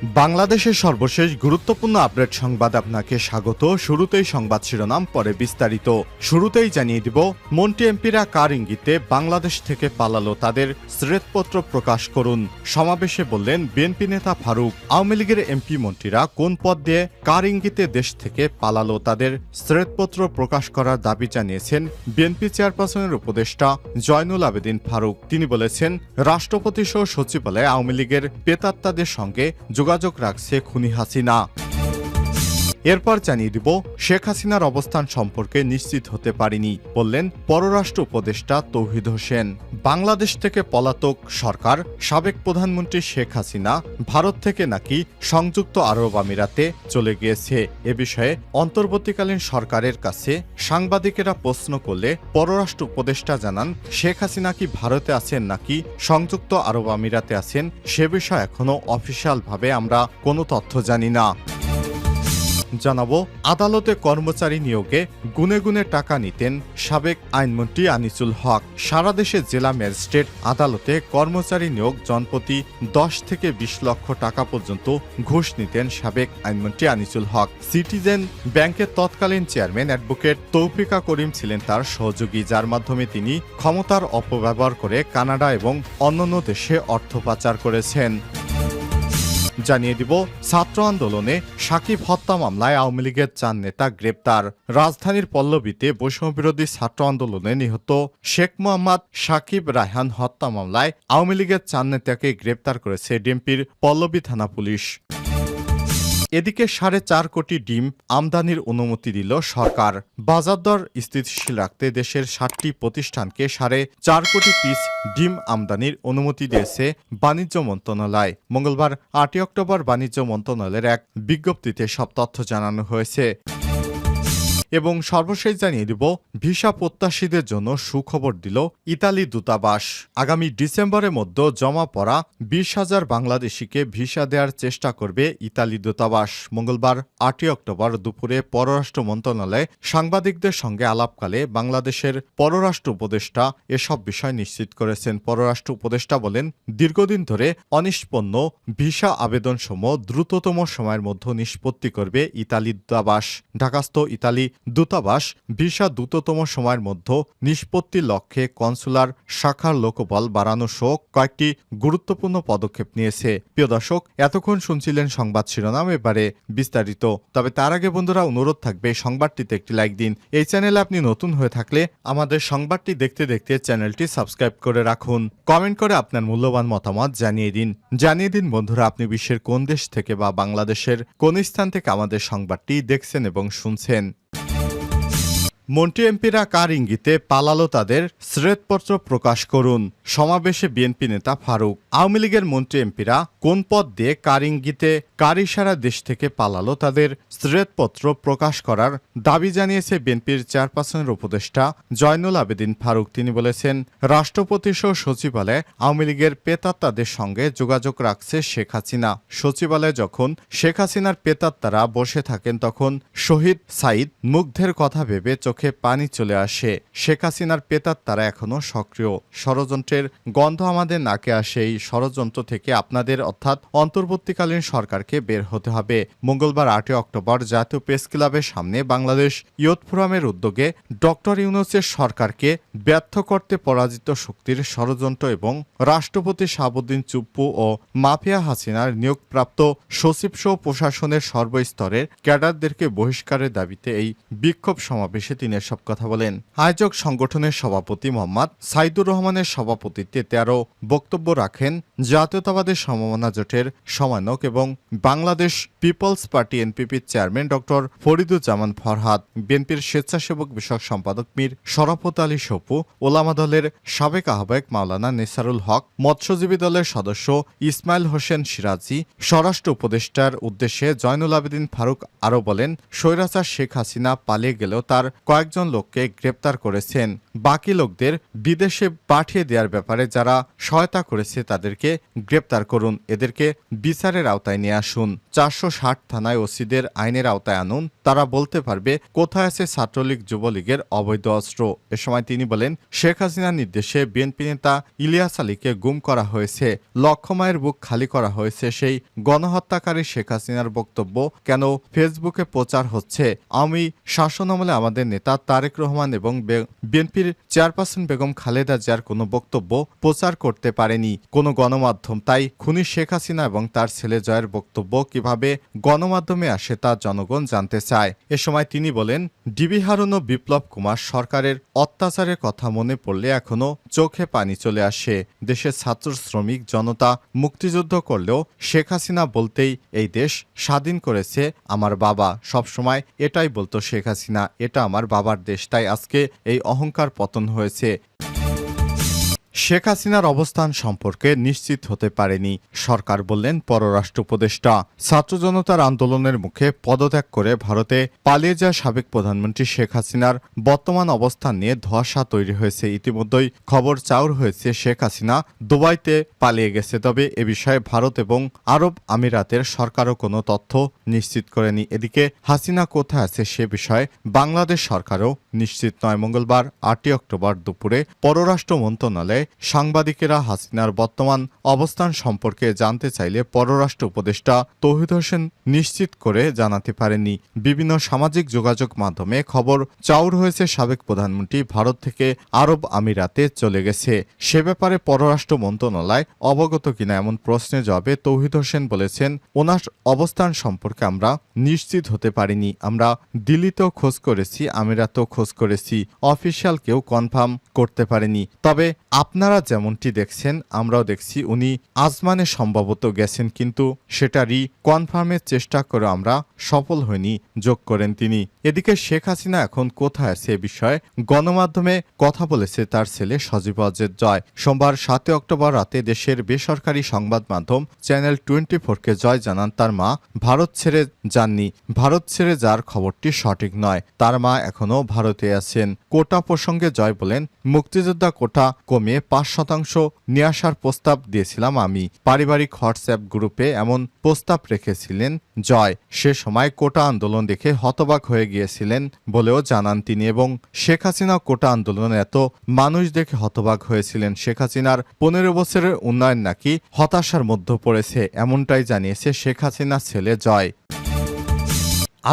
বাংলাদেশের সর্বশেষ গুরুত্বপূর্ণ আপডেট সংবাদ আপনাকে স্বাগত। শুরুতেই সংবাদ শিরোনাম, পরে বিস্তারিত। শুরুতেই জানিয়ে দিব, মন্ত্রী এমপিরা কার ইঙ্গিতে বাংলাদেশ থেকে পালালো তাদের শ্বেতপত্র প্রকাশ করুন। সমাবেশে বললেন বিএনপি নেতা ফারুক। আওয়ামী লীগের এমপি মন্ত্রীরা কোন পথ দিয়ে কার ইঙ্গিতে দেশ থেকে পালালো তাদের শ্বেতপত্র প্রকাশ করার দাবি জানিয়েছেন বিএনপি চেয়ারপারসনের উপদেষ্টা জয়নুল আবেদিন ফারুক। তিনি বলেছেন, রাষ্ট্রপতি সহ সচিবালয়ে আওয়ামী লীগের প্রেতাত্মাদের সঙ্গে যোগাযোগ রাখছে খুনি হাসিনা। এরপর জানিয়ে দিব, শেখ হাসিনার অবস্থান সম্পর্কে নিশ্চিত হতে পারেনি বললেন পররাষ্ট্র উপদেষ্টা তৌহিদ হোসেন। বাংলাদেশ থেকে পলাতক সরকার সাবেক প্রধানমন্ত্রী শেখ হাসিনা ভারত থেকে নাকি সংযুক্ত আরব আমিরাতে চলে গিয়েছে। এ বিষয়ে অন্তর্বর্তীকালীন সরকারের কাছে সাংবাদিকেরা প্রশ্ন করলে পররাষ্ট্র উপদেষ্টা জানান, শেখ হাসিনা কি ভারতে আছেন নাকি সংযুক্ত আরব আমিরাতে আছেন সে বিষয়ে এখনো অফিসিয়ালভাবে আমরা কোনো তথ্য জানি না। জানাবো, আদালতে কর্মচারী নিয়োগে গুনে গুনে টাকা নিতেন সাবেক আইনমন্ত্রী আনিসুল হক। সারা দেশে জেলা ম্যাজিস্ট্রেট আদালতে কর্মচারী নিয়োগ জনপ্রতি 10 থেকে 20 লক্ষ টাকা পর্যন্ত ঘুষ নিতেন সাবেক আইনমন্ত্রী আনিসুল হক। সিটিজেন ব্যাংকের তৎকালীন চেয়ারম্যান অ্যাডভোকেট তৌফিকা করিম ছিলেন তার সহযোগী, যার মাধ্যমে তিনি ক্ষমতার অপব্যবহার করে কানাডা এবং অন্যান্য দেশে অর্থ পাচার করেছেন। জানিয়ে দিব, ছাত্র আন্দোলনে সাকিব হত্যা মামলায় আওয়ামী লীগের 4 নেতা গ্রেপ্তার। রাজধানীর পল্লবীতে বৈষম্যবিরোধী ছাত্র আন্দোলনে নিহত শেখ মোহাম্মদ সাকিব রায়হান হত্যা মামলায় আওয়ামী লীগের 4 নেতাকে গ্রেপ্তার করেছে ডিএমপির পল্লবী থানা পুলিশ। এদিকে 4.5 কোটি ডিম আমদানির অনুমতি দিল সরকার। বাজার দর স্থিতিশীল রাখতে দেশের 60টি প্রতিষ্ঠানকে 4.5 কোটি পিস ডিম আমদানির অনুমতি দিয়েছে বাণিজ্য মন্ত্রণালয়। মঙ্গলবার 8 অক্টোবর বাণিজ্য মন্ত্রণালয়ের এক বিজ্ঞপ্তিতে সব তথ্য জানানো হয়েছে। এবং সর্বশেষ জানিয়ে দিব, ভিসা প্রত্যাশীদের জন্য সুখবর দিল ইতালি দূতাবাস। আগামী ডিসেম্বরের মধ্যে জমা পড়া 20,000 বাংলাদেশিকে ভিসা দেওয়ার চেষ্টা করবে ইতালি দূতাবাস। মঙ্গলবার 8 অক্টোবর দুপুরে পররাষ্ট্র মন্ত্রণালয়ে সাংবাদিকদের সঙ্গে আলাপকালে বাংলাদেশের পররাষ্ট্র উপদেষ্টা এসব বিষয় নিশ্চিত করেছেন। পররাষ্ট্র উপদেষ্টা বলেন, দীর্ঘদিন ধরে অনিষ্পন্ন ভিসা আবেদনসমূহ দ্রুততম সময়ের মধ্যে নিষ্পত্তি করবে ইতালি দূতাবাস। ঢাকাস্থ ইতালি দূতাবাস ভিসা দ্রুততম সময়ের মধ্যে নিষ্পত্তির লক্ষ্যে কনসুলার শাখার লোকবল বাড়ানো সহ কয়েকটি গুরুত্বপূর্ণ পদক্ষেপ নিয়েছে। প্রিয় দর্শক, এতক্ষণ শুনছিলেন সংবাদ শিরোনাম, এবারে বিস্তারিত। তবে তার আগে বন্ধুরা, অনুরোধ থাকবে সংবাদটিতে একটি লাইক দিন। এই চ্যানেলে আপনি নতুন হয়ে থাকলে আমাদের সংবাদটি দেখতে দেখতে চ্যানেলটি সাবস্ক্রাইব করে রাখুন। কমেন্ট করে আপনার মূল্যবান মতামত জানিয়ে দিন বন্ধুরা, আপনি বিশ্বের কোন দেশ থেকে বা বাংলাদেশের কোন স্থান থেকে আমাদের সংবাদটি দেখছেন এবং শুনছেন। মন্ত্রী এমপিরা কার ইঙ্গিতে পালালো তাদের শ্বেতপত্র প্রকাশ করুন। সমাবেশে বিএনপি নেতা ফারুক। আওয়ামী লীগের মন্ত্রী এমপিরা কোন পথ দিয়ে কার ইঙ্গিতে কার ইশারা দেশ থেকে পালালো তাদের শ্বেতপত্র প্রকাশ করার দাবি জানিয়েছে বিএনপির চেয়ারপারসনের উপদেষ্টা জয়নুল আবেদিন ফারুক। তিনি বলেছেন, রাষ্ট্রপতি সহ সচিবালয়ে আওয়ামী লীগের প্রেতাত্মাদের সঙ্গে যোগাযোগ রাখছে শেখ হাসিনা। সচিবালয়ে যখন শেখ হাসিনার প্রেতাত্মারা বসে থাকেন তখন শহীদ সাইদ মুগ্ধের কথা ভেবে চোখে পানি চলে আসে। শেখ হাসিনার প্রেতাত্মারা এখনো সক্রিয়। ষড়যন্ত্রের গন্ধ আমাদের নাকে আসে। এই ষড়যন্ত্র থেকে আপনাদের অর্থাৎ অন্তর্বর্তীকালীন সরকারকে বের হতে হবে। মঙ্গলবার 8 অক্টোবর জাতীয় প্রেস ক্লাবের সামনে বাংলাদেশ ইয়ুথ ফোরামের উদ্যোগে ডক্টর ইউনূসের সরকারকে ব্যর্থ করতে পরাজিত শক্তির ষড়যন্ত্র এবং রাষ্ট্রপতি শাহাবুদ্দিন চুপ্পু ও মাফিয়া হাসিনার নিয়োগপ্রাপ্ত সচিব সহ প্রশাসনের সর্বস্তরের ক্যাডারদেরকে বহিষ্কারের দাবিতে এই বিক্ষোভ সমাবেশে তিনি এসব কথা বলেন। আয়োজক সংগঠনের সভাপতি মোহাম্মদ সাইদুর রহমানের সভাপতিত্বে 13 বক্তব্য রাখেন জাতীয়তাবাদী সমমনা জোটের সমন্বয়ক এবং বাংলাদেশ পিপলস পার্টি এনপিপির চেয়ারম্যান ডক্টর ফরিদুজ্জামান ফরহাদ, বিএনপির স্বেচ্ছাসেবক বিষয়ক সম্পাদক মীর শরাফত আলী সপু, ওলামা দলের সাবেক আহ্বায়ক মাওলানা নেসারুল হক, মৎস্যজীবী দলের সদস্য ইসমাইল হোসেন সিরাজি। স্বরাষ্ট্র উপদেষ্টার উদ্দেশ্যে জয়নুল আবেদিন ফারুক আরও বলেন, স্বৈরাচার শেখ হাসিনা পালিয়ে গেলেও তার কয়েক কয়েকজন লোককে গ্রেপ্তার করেছেন। বাকি লোকদের বিদেশে পাঠিয়ে দেওয়ার ব্যাপারে যারা সহায়তা করেছে তাদেরকে গ্রেপ্তার করুন, এদেরকে বিচারের আওতায় নিয়ে আসুন। 460 থানায় ওসিদের আইনের আওতায় আনুন, তারা বলতে পারবে কোথায় আছে ছাত্রলীগ যুবলীগের অবৈধ অস্ত্র। এ সময় তিনি বলেন, শেখ হাসিনার নির্দেশে বিএনপি নেতা ইলিয়াস আলীকে গুম করা হয়েছে, লক্ষ্যমায়ের বুক খালি করা হয়েছে। সেই গণহত্যাকারী শেখ হাসিনার বক্তব্য কেন ফেসবুকে প্রচার হচ্ছে? আমি শাসনামলে আমাদের নেতা তারেক রহমান এবং বিএনপির চেয়ারপারসন বেগম খালেদা জিয়ার কোনো বক্তব্য প্রচার করতে পারেনি কোনো গণমাধ্যম, তাই খুনি শেখ হাসিনা এবং তার ছেলে জয়ের বক্তব্য কিভাবে গণমাধ্যমে আসে তা জনগণ জানতে চায়। এ সময় তিনি বলেন, ডিবি হারুন ও বিপ্লব কুমার সরকারের অত্যাচারের কথা মনে পড়লে এখনো চোখে পানি চলে আসে। দেশের ছাত্র শ্রমিক জনতা মুক্তিযুদ্ধ করলেও শেখ হাসিনা বলতেই এই দেশ স্বাধীন করেছে আমার বাবা, সবসময় এটাই বলতো শেখ হাসিনা, এটা আমার বাবার দেশ, তাই আজকে এই অহংকার পতন হয়েছে। শেখ হাসিনার অবস্থান সম্পর্কে নিশ্চিত হতে পারেনি সরকার, বললেন পররাষ্ট্র উপদেষ্টা। ছাত্র জনতার আন্দোলনের মুখে পদত্যাগ করে ভারতে পালিয়ে যাওয়া সাবেক প্রধানমন্ত্রী শেখ হাসিনার বর্তমান অবস্থান নিয়ে ধোঁয়াশা তৈরি হয়েছে। ইতিমধ্যেই খবর চাউর হয়েছে শেখ হাসিনা দুবাইতে পালিয়ে গেছে, তবে এ বিষয়ে ভারত এবং আরব আমিরাতের সরকারও কোনো তথ্য নিশ্চিত করেনি। এদিকে হাসিনা কোথায় আছে সে বিষয়ে বাংলাদেশ সরকারও নিশ্চিত নয়। মঙ্গলবার 8 অক্টোবর দুপুরে পররাষ্ট্র মন্ত্রণালয়ে সাংবাদিকেরা হাসিনার বর্তমান অবস্থান সম্পর্কে জানতে চাইলে পররাষ্ট্র উপদেষ্টা তৌহিদ হোসেন নিশ্চিত করে জানাতে পারেননি। বিভিন্ন সামাজিক যোগাযোগ মাধ্যমে খবর চাউর হয়েছে সাবেক প্রধানমন্ত্রী ভারত থেকে আরব আমিরাতে চলে গেছে। সে ব্যাপারে পররাষ্ট্র মন্ত্রণালয় অবগত কিনা এমন প্রশ্নের জবাবে তৌহিদ হোসেন বলেছেন, ওনার অবস্থান সম্পর্কে আমরা নিশ্চিত হতে পারিনি। আমরা দিল্লিতেও খোঁজ করেছি, আমিরাতেও খোঁজ করেছি, অফিসিয়াল কেউ কনফার্ম করতে পারেনি। তবে আপনারা যেমনটি দেখছেন আমরাও দেখছি উনি আজমানে সম্ভবত গেছেন, কিন্তু সেটারই কনফার্মের চেষ্টা করে আমরা সফল হইনি, যোগ করেন তিনি। এদিকে শেখ হাসিনা এখন কোথায় আছে এ বিষয়ে গণমাধ্যমে কথা বলেছে তার ছেলে সজীব ওয়াজেদ জয়। সোমবার 7 অক্টোবর রাতে দেশের বেসরকারি সংবাদ মাধ্যম চ্যানেল 24কে জয় জানান তার মা ভারত ছেড়ে যাননি। ভারত ছেড়ে যাওয়ার খবরটি সঠিক নয়, তার মা এখনও ভারতে আছেন। কোটা প্রসঙ্গে জয় বলেন, মুক্তিযোদ্ধা কোটা কমিয়ে 5% নিয়ে আসার প্রস্তাব দিয়েছিলাম আমি। পারিবারিক হোয়াটসঅ্যাপ গ্রুপে এমন প্রস্তাব রেখেছিলেন জয়। সে সময় কোটা আন্দোলন দেখে হতবাক হয়ে গিয়েছিলেন বলেও জানান তিনি, এবং শেখ হাসিনা কোটা আন্দোলনে এত মানুষ দেখে হতবাক হয়েছিলেন। শেখ হাসিনার 15 বছরের উন্নয়ন নাকি হতাশার মধ্যে পড়েছে, এমনটাই জানিয়েছে শেখ হাসিনার ছেলে জয়।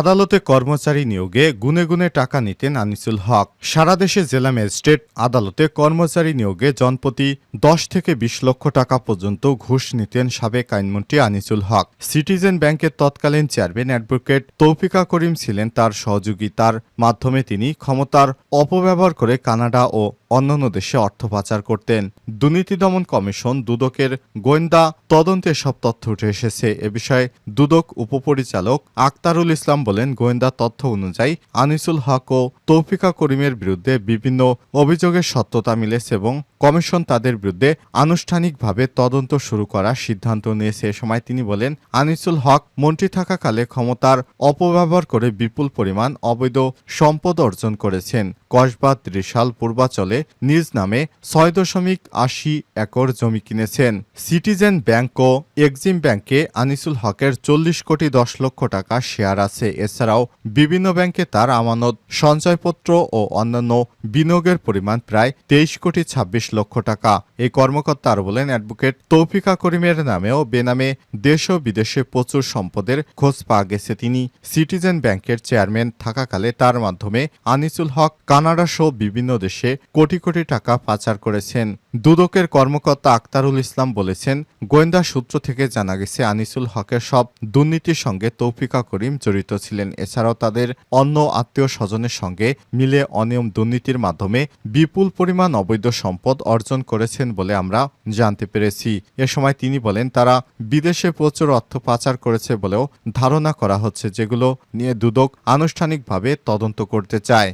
আদালতে কর্মচারী নিয়োগে গুনে গুনে টাকা নিতেন আনিসুল হক। সারা দেশে জেলা ম্যাজিস্ট্রেট আদালতে কর্মচারী নিয়োগে জনপ্রতি 10 থেকে 20 লক্ষ টাকা পর্যন্ত ঘুষ নিতেন সাবেক আইনমন্ত্রী আনিসুল হক। সিটিজেন ব্যাংকের তৎকালীন চেয়ারম্যান অ্যাডভোকেট তৌফিকা করিম ছিলেন তার সহযোগী। তার মাধ্যমে তিনি ক্ষমতার অপব্যবহার করে কানাডা ও অন্যান্য দেশে অর্থ পাচার করতেন। দুর্নীতি দমন কমিশন দুদকের গোয়েন্দা তদন্তে সব তথ্য উঠে এসেছে। এ বিষয়ে দুদক উপপরিচালক আক্তারুল ইসলাম বলেন, গোয়েন্দা তথ্য অনুযায়ী আনিসুল হক ও তৌফিকা করিমের বিরুদ্ধে বিভিন্ন অভিযোগের সত্যতা মিলেছে এবং কমিশন তাদের বিরুদ্ধে আনুষ্ঠানিকভাবে তদন্ত শুরু করার সিদ্ধান্ত নিয়েছে। এ সময় তিনি বলেন, আনিসুল হক মন্ত্রী থাকাকালে ক্ষমতার অপব্যবহার করে বিপুল পরিমাণ অবৈধ সম্পদ অর্জন করেছেন। কসবা ত্রিশাল পূর্বাচলে নিজ নামে 6.80 একর জমি কিনেছেন। সিটিজেন ব্যাংক ও এক্সিম ব্যাংকে আনিসুল হকের 40 কোটি 10 লক্ষ টাকা শেয়ার আছে। এছাড়াও বিভিন্ন ব্যাংকে তার আমানত সঞ্চয়পত্র ও অন্যান্য বিনিয়োগের পরিমাণ প্রায় 23 কোটি 26 লক্ষ টাকা। এই কর্মকর্তা আরও বলেন, অ্যাডভোকেট তৌফিকা করিমের নামেও বেনামে দেশ ও বিদেশে প্রচুর সম্পদের খোঁজ পাওয়া গেছে। তিনি সিটিজেন ব্যাংকের চেয়ারম্যান থাকাকালে তার মাধ্যমে আনিসুল হক কানাডা সহ বিভিন্ন দেশে কোটি কোটি টাকা পাচার করেছেন। দুদকের কর্মকর্তা আক্তারুল ইসলাম বলেছেন, গোয়েন্দা সূত্র থেকে জানা গেছে আনিসুল হকের সব দুর্নীতির সঙ্গে তৌফিকা করিম জড়িত ছিলেন। এছাড়াও তাদের অন্য আত্মীয় স্বজনের সঙ্গে মিলে অনিয়ম দুর্নীতির মাধ্যমে বিপুল পরিমাণ অবৈধ সম্পদ অর্জন করেছেন বলে আমরা জানতে পেরেছি। এ সময় তিনি বলেন, তারা বিদেশে প্রচুর অর্থ পাচার করেছে বলেও ধারণা করা হচ্ছে, যেগুলো নিয়ে দুদক আনুষ্ঠানিকভাবে তদন্ত করতে চায়।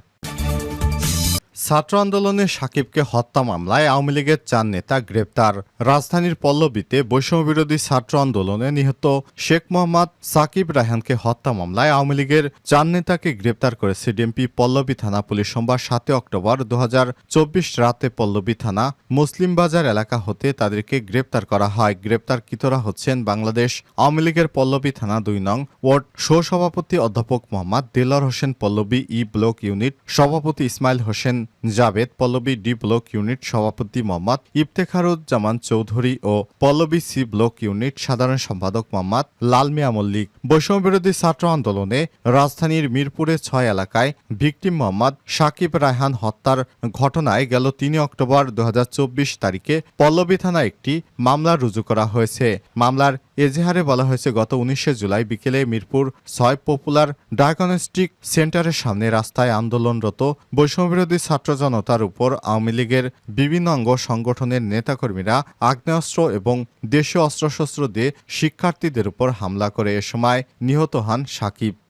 ছাত্র আন্দোলনে সাকিবকে হত্যা মামলায় আওয়ামী লীগের 4 নেতা গ্রেপ্তার। রাজধানীর পল্লবীতে বৈষম্যবিরোধী ছাত্র আন্দোলনে নিহত শেখ মোহাম্মদ সাকিব রায়হানকে হত্যা মামলায় আওয়ামী লীগের 4 নেতাকে গ্রেপ্তার করেছে ডিএমপি পল্লবী থানা পুলিশ। সোমবার 7 অক্টোবর 2024 রাতে পল্লবী থানা মুসলিম বাজার এলাকা হতে তাদেরকে গ্রেপ্তার করা হয়। গ্রেপ্তারকৃতরা হচ্ছেন বাংলাদেশ আওয়ামী লীগের পল্লবী থানা 2 নং ওয়ার্ড সহসভাপতি অধ্যাপক Mohammad Delwar Hossain, Pallabi E block unit সভাপতি Ismail Hossain Javed, Pallabi D block unit সভাপতি মোহাম্মদ ইফতেখারুজ্জামান চৌধুরী ও পল্লবী সি ব্লক ইউনিট সাধারণ সম্পাদক মোহাম্মদ লাল মিয়া মল্লিক। বৈষম্যবিরোধী ছাত্র আন্দোলনে রাজধানীর মিরপুরে 6 এলাকায় ভিকটিম মোহাম্মদ সাকিব রায়হান হত্যার ঘটনায় গেল 3 অক্টোবর 2024 তারিখে পল্লবী থানায় একটি মামলা রুজু করা হয়েছে। মামলার এজাহারে বলা হয়েছে, গত 19 জুলাই বিকেলে মিরপুর 6 পপুলার ডায়াগনস্টিক সেন্টারের সামনে রাস্তায় আন্দোলনরত বৈষম্যবিরোধী ছাত্র জনতার উপর আওয়ামী লীগের বিভিন্ন অঙ্গ সংগঠনের নেতাকর্মীরা আগ্নেয়াস্ত্র এবং দেশীয় অস্ত্রশস্ত্র দিয়ে শিক্ষার্থীদের উপর হামলা করে। এ সময় নিহত হন সাকিব।